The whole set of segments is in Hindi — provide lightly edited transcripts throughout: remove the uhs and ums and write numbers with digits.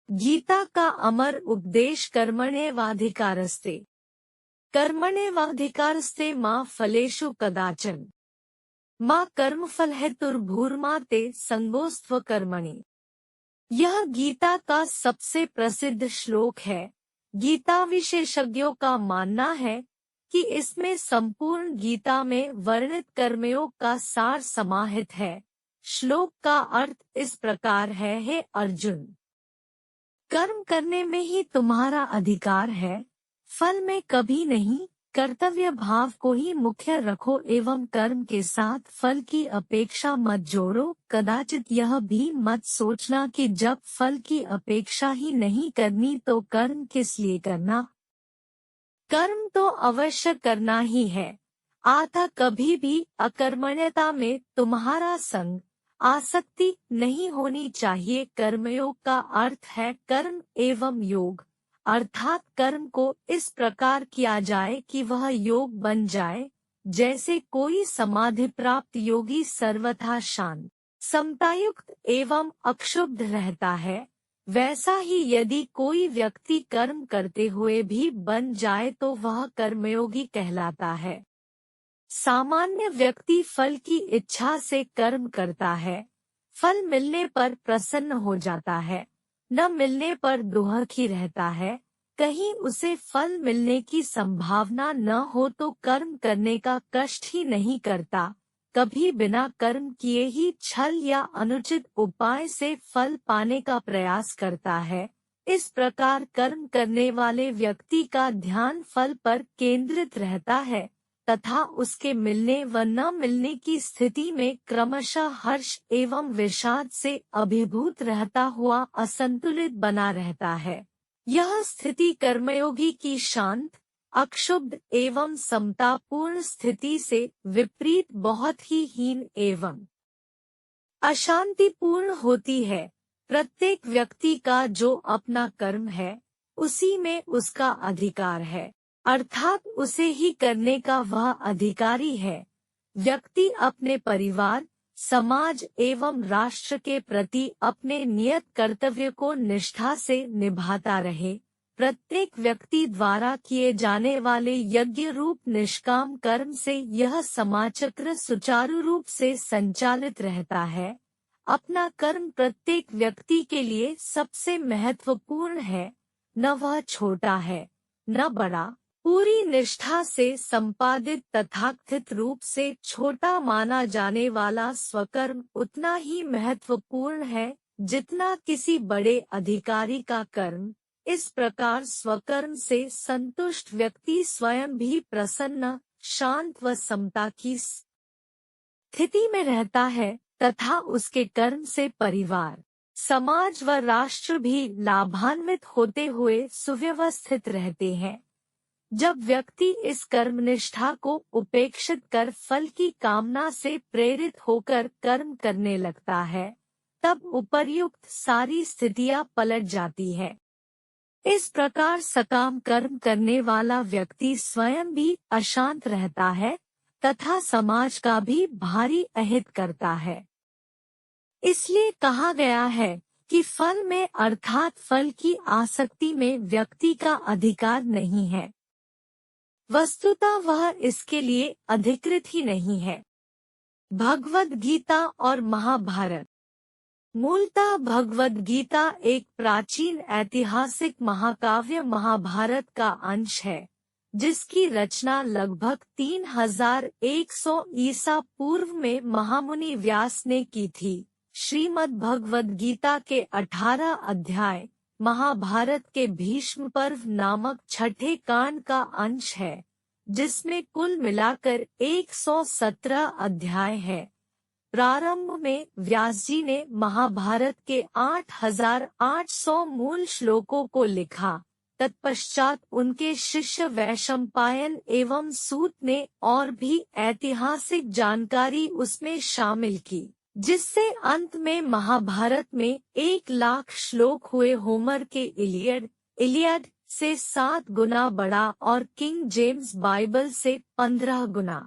गीता का अमर उपदेश कर्मण्येवाधिकारस्ते कर्मण्येवाधिकारस्ते मा फलेषु कदाचन मा कर्मफलहेतुर्भूर्मा ते संगोस्त्व कर्मणि। यह गीता का सबसे प्रसिद्ध श्लोक है। गीता विशेषज्ञों का मानना है कि इसमें संपूर्ण गीता में वर्णित कर्मयोग का सार समाहित है। श्लोक का अर्थ इस प्रकार है, हे अर्जुन, कर्म करने में ही तुम्हारा अधिकार है, फल में कभी नहीं। कर्तव्य भाव को ही मुख्य रखो एवं कर्म के साथ फल की अपेक्षा मत जोड़ो। कदाचित यह भी मत सोचना कि जब फल की अपेक्षा ही नहीं करनी तो कर्म किस लिए करना। कर्म तो अवश्य करना ही है। अतः कभी भी अकर्मण्यता में तुम्हारा संग आसक्ति नहीं होनी चाहिए। कर्मयोग का अर्थ है कर्म एवं योग, अर्थात कर्म को इस प्रकार किया जाए कि वह योग बन जाए। जैसे कोई समाधि प्राप्त योगी सर्वथा शांत, समतायुक्त एवं अक्षुब्ध रहता है, वैसा ही यदि कोई व्यक्ति कर्म करते हुए भी बन जाए तो वह कर्मयोगी कहलाता है। सामान्य व्यक्ति फल की इच्छा से कर्म करता है, फल मिलने पर प्रसन्न हो जाता है, न मिलने पर दुखी रहता है। कहीं उसे फल मिलने की संभावना न हो तो कर्म करने का कष्ट ही नहीं करता। कभी बिना कर्म किए ही छल या अनुचित उपाय से फल पाने का प्रयास करता है। इस प्रकार कर्म करने वाले व्यक्ति का ध्यान फल पर केंद्रित रहता है तथा उसके मिलने व न मिलने की स्थिति में क्रमशः हर्ष एवं विषाद से अभिभूत रहता हुआ असंतुलित बना रहता है। यह स्थिति कर्मयोगी की शांत, अक्षुब्ध एवं समतापूर्ण स्थिति से विपरीत बहुत ही हीन एवं अशांतिपूर्ण होती है। प्रत्येक व्यक्ति का जो अपना कर्म है उसी में उसका अधिकार है, अर्थात उसे ही करने का वह अधिकारी है। व्यक्ति अपने परिवार, समाज एवं राष्ट्र के प्रति अपने नियत कर्तव्य को निष्ठा से निभाता रहे। प्रत्येक व्यक्ति द्वारा किए जाने वाले यज्ञ रूप निष्काम कर्म से यह समाचक्र सुचारू रूप से संचालित रहता है। अपना कर्म प्रत्येक व्यक्ति के लिए सबसे महत्वपूर्ण है, न वह छोटा है न बड़ा। पूरी निष्ठा से संपादित तथाकथित रूप से छोटा माना जाने वाला स्वकर्म उतना ही महत्वपूर्ण है जितना किसी बड़े अधिकारी का कर्म। इस प्रकार स्वकर्म से संतुष्ट व्यक्ति स्वयं भी प्रसन्न, शांत व समता की स्थिति में रहता है तथा उसके कर्म से परिवार, समाज व राष्ट्र भी लाभान्वित होते हुए सुव्यवस्थित रहते हैं। जब व्यक्ति इस कर्मनिष्ठा को उपेक्षित कर फल की कामना से प्रेरित होकर कर्म करने लगता है, तब उपर्युक्त सारी स्थितियां पलट जाती है। इस प्रकार सकाम कर्म करने वाला व्यक्ति स्वयं भी अशांत रहता है तथा समाज का भी भारी अहित करता है। इसलिए कहा गया है कि फल में अर्थात फल की आसक्ति में व्यक्ति का अधिकार नहीं है। वस्तुतः वह इसके लिए अधिकृत ही नहीं है। भगवद गीता और महाभारत। मूलतः भगवद गीता एक प्राचीन ऐतिहासिक महाकाव्य महाभारत का अंश है, जिसकी रचना लगभग 3100 ईसा पूर्व में महामुनि व्यास ने की थी। श्रीमद् भगवद गीता के 18 अध्याय महाभारत के भीष्म पर्व नामक छठे कांड का अंश है, जिसमें कुल मिलाकर 117 अध्याय है। प्रारंभ में व्यास जी ने महाभारत के 8800 मूल श्लोकों को लिखा। तत्पश्चात उनके शिष्य वैशंपायन एवं सूत ने और भी ऐतिहासिक जानकारी उसमें शामिल की, जिससे अंत में महाभारत में 1,00,000 श्लोक हुए। होमर के इलियड से 7 गुना बड़ा और किंग जेम्स बाइबल से 15 गुना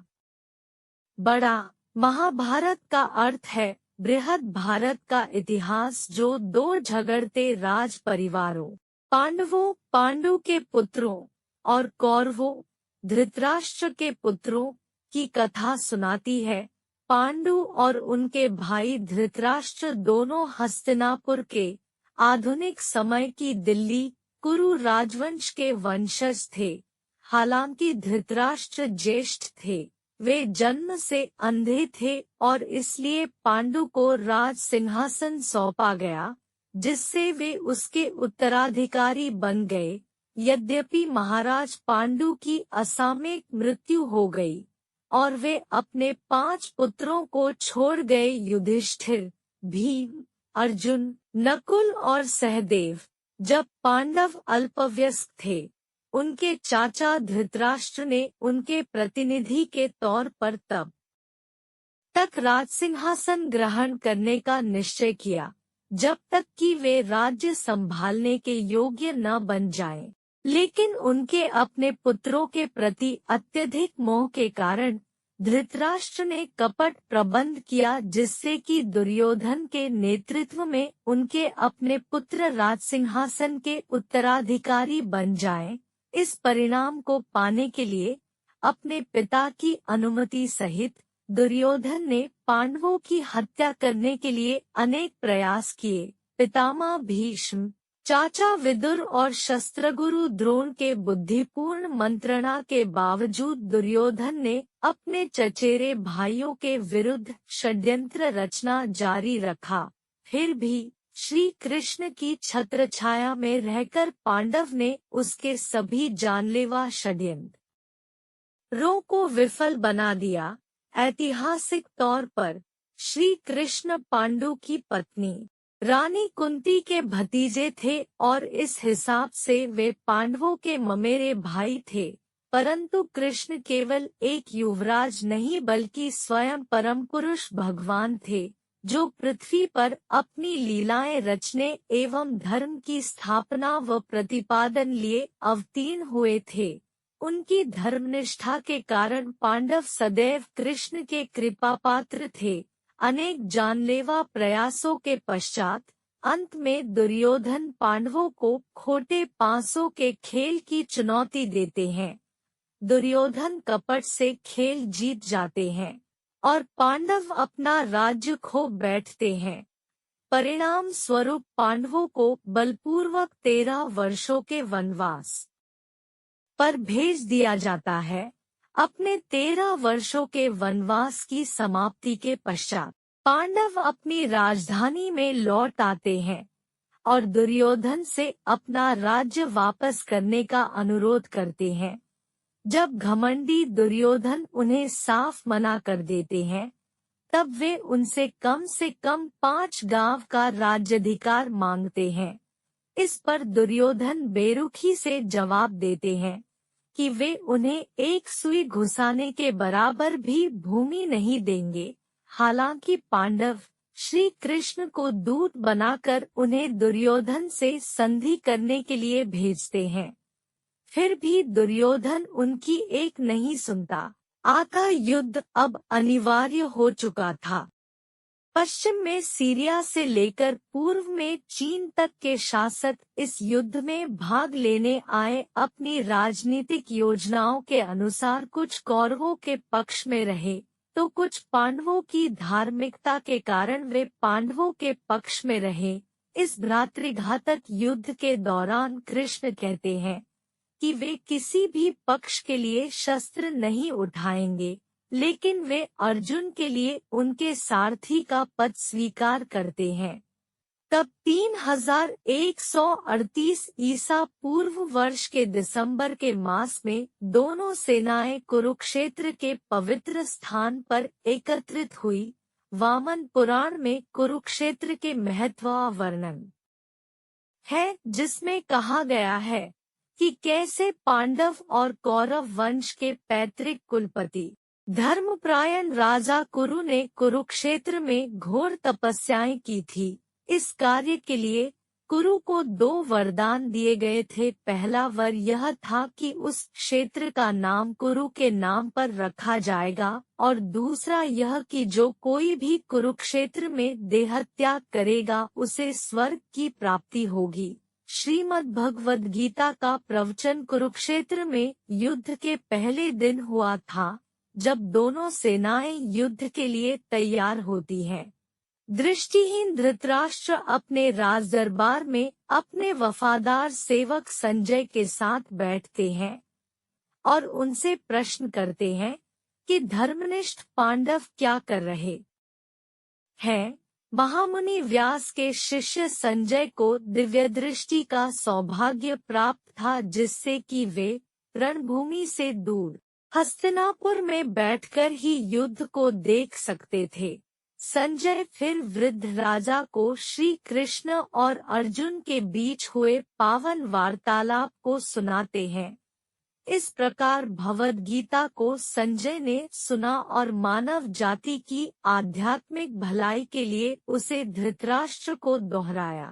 बड़ा। महाभारत का अर्थ है बृहद भारत का इतिहास जो दो झगड़ते राज परिवारों पांडु के पुत्रों और कौरवों धृतराष्ट्र के पुत्रों की कथा सुनाती है। पांडु और उनके भाई धृतराष्ट्र दोनों हस्तिनापुर के आधुनिक समय की दिल्ली कुरु राजवंश के वंशज थे। हालांकि धृतराष्ट्र ज्येष्ठ थे, वे जन्म से अंधे थे और इसलिए पांडु को राज सिंहासन सौंपा गया, जिससे वे उसके उत्तराधिकारी बन गए। यद्यपि महाराज पांडु की असामयिक मृत्यु हो गई और वे अपने 5 पुत्रों को छोड़ गए, युधिष्ठिर, भीम, अर्जुन, नकुल और सहदेव। जब पांडव अल्पवयस्क थे, उनके चाचा धृतराष्ट्र ने उनके प्रतिनिधि के तौर पर तब तक राजसिंहासन ग्रहण करने का निश्चय किया जब तक कि वे राज्य संभालने के योग्य न बन जाएं। लेकिन उनके अपने पुत्रों के प्रति अत्यधिक मोह के कारण धृतराष्ट्र ने कपट प्रबंध किया, जिससे कि दुर्योधन के नेतृत्व में उनके अपने पुत्र राजसिंहासन के उत्तराधिकारी बन जाएं। इस परिणाम को पाने के लिए अपने पिता की अनुमति सहित दुर्योधन ने पांडवों की हत्या करने के लिए अनेक प्रयास किए। पितामह भीष्म, चाचा विदुर और शस्त्रगुरु द्रोण के बुद्धिपूर्ण मंत्रणा के बावजूद दुर्योधन ने अपने चचेरे भाइयों के विरुद्ध षड्यंत्र रचना जारी रखा। फिर भी श्री कृष्ण की छत्रछाया में रहकर पांडव ने उसके सभी जानलेवा षड्यंत्रों को विफल बना दिया। ऐतिहासिक तौर पर श्री कृष्ण पांडु की पत्नी रानी कुंती के भतीजे थे और इस हिसाब से वे पांडवों के ममेरे भाई थे। परंतु कृष्ण केवल एक युवराज नहीं बल्कि स्वयं परम पुरुष भगवान थे, जो पृथ्वी पर अपनी लीलाएं रचने एवं धर्म की स्थापना व प्रतिपादन लिए अवतीर्ण हुए थे। उनकी धर्मनिष्ठा के कारण पांडव सदैव कृष्ण के कृपा पात्र थे। अनेक जानलेवा प्रयासों के पश्चात अंत में दुर्योधन पांडवों को खोटे पासों के खेल की चुनौती देते हैं। दुर्योधन कपट से खेल जीत जाते हैं और पांडव अपना राज्य खो बैठते हैं। परिणाम स्वरूप पांडवों को बलपूर्वक 13 वर्षों के वनवास पर भेज दिया जाता है। अपने 13 वर्षों के वनवास की समाप्ति के पश्चात पांडव अपनी राजधानी में लौट आते हैं और दुर्योधन से अपना राज्य वापस करने का अनुरोध करते हैं। जब घमंडी दुर्योधन उन्हें साफ मना कर देते हैं, तब वे उनसे कम से कम 5 गांव का राज्याधिकार मांगते हैं। इस पर दुर्योधन बेरुखी से जवाब देते हैं कि वे उन्हें एक सुई घुसाने के बराबर भी भूमि नहीं देंगे। हालांकि पांडव श्री कृष्ण को दूत बनाकर उन्हें दुर्योधन से संधि करने के लिए भेजते हैं। फिर भी दुर्योधन उनकी एक नहीं सुनता। आका युद्ध अब अनिवार्य हो चुका था। पश्चिम में सीरिया से लेकर पूर्व में चीन तक के शासक इस युद्ध में भाग लेने आए। अपनी राजनीतिक योजनाओं के अनुसार कुछ कौरवों के पक्ष में रहे तो कुछ पांडवों की धार्मिकता के कारण वे पांडवों के पक्ष में रहे। इस भ्रातृघातक युद्ध के दौरान कृष्ण कहते हैं कि वे किसी भी पक्ष के लिए शस्त्र नहीं उठाएंगे, लेकिन वे अर्जुन के लिए उनके सारथी का पद स्वीकार करते हैं। तब 3138 ईसा पूर्व वर्ष के दिसंबर के मास में दोनों सेनाएं कुरुक्षेत्र के पवित्र स्थान पर एकत्रित हुई। वामन पुराण में कुरुक्षेत्र के महत्व का वर्णन है, जिसमें कहा गया है कि कैसे पांडव और कौरव वंश के पैतृक कुलपति धर्मपरायण राजा कुरु ने कुरुक्षेत्र में घोर तपस्याएं की थी। इस कार्य के लिए कुरु को 2 वरदान दिए गए थे। पहला वर यह था कि उस क्षेत्र का नाम कुरु के नाम पर रखा जाएगा और दूसरा यह कि जो कोई भी कुरुक्षेत्र में देहत्याग करेगा उसे स्वर्ग की प्राप्ति होगी। श्रीमद् भगवद गीता का प्रवचन कुरुक्षेत्र में युद्ध के पहले दिन हुआ था, जब दोनों सेनाएं युद्ध के लिए तैयार होती हैं। दृष्टिहीन धृतराष्ट्र अपने राज दरबार में अपने वफादार सेवक संजय के साथ बैठते हैं और उनसे प्रश्न करते हैं कि धर्मनिष्ठ पांडव क्या कर रहे हैं। महामुनि व्यास के शिष्य संजय को दिव्य दृष्टि का सौभाग्य प्राप्त था, जिससे कि वे रणभूमि से दूर हस्तिनापुर में बैठकर ही युद्ध को देख सकते थे। संजय फिर वृद्ध राजा को श्री कृष्ण और अर्जुन के बीच हुए पावन वार्तालाप को सुनाते हैं। इस प्रकार भगवद गीता को संजय ने सुना और मानव जाति की आध्यात्मिक भलाई के लिए उसे धृतराष्ट्र को दोहराया।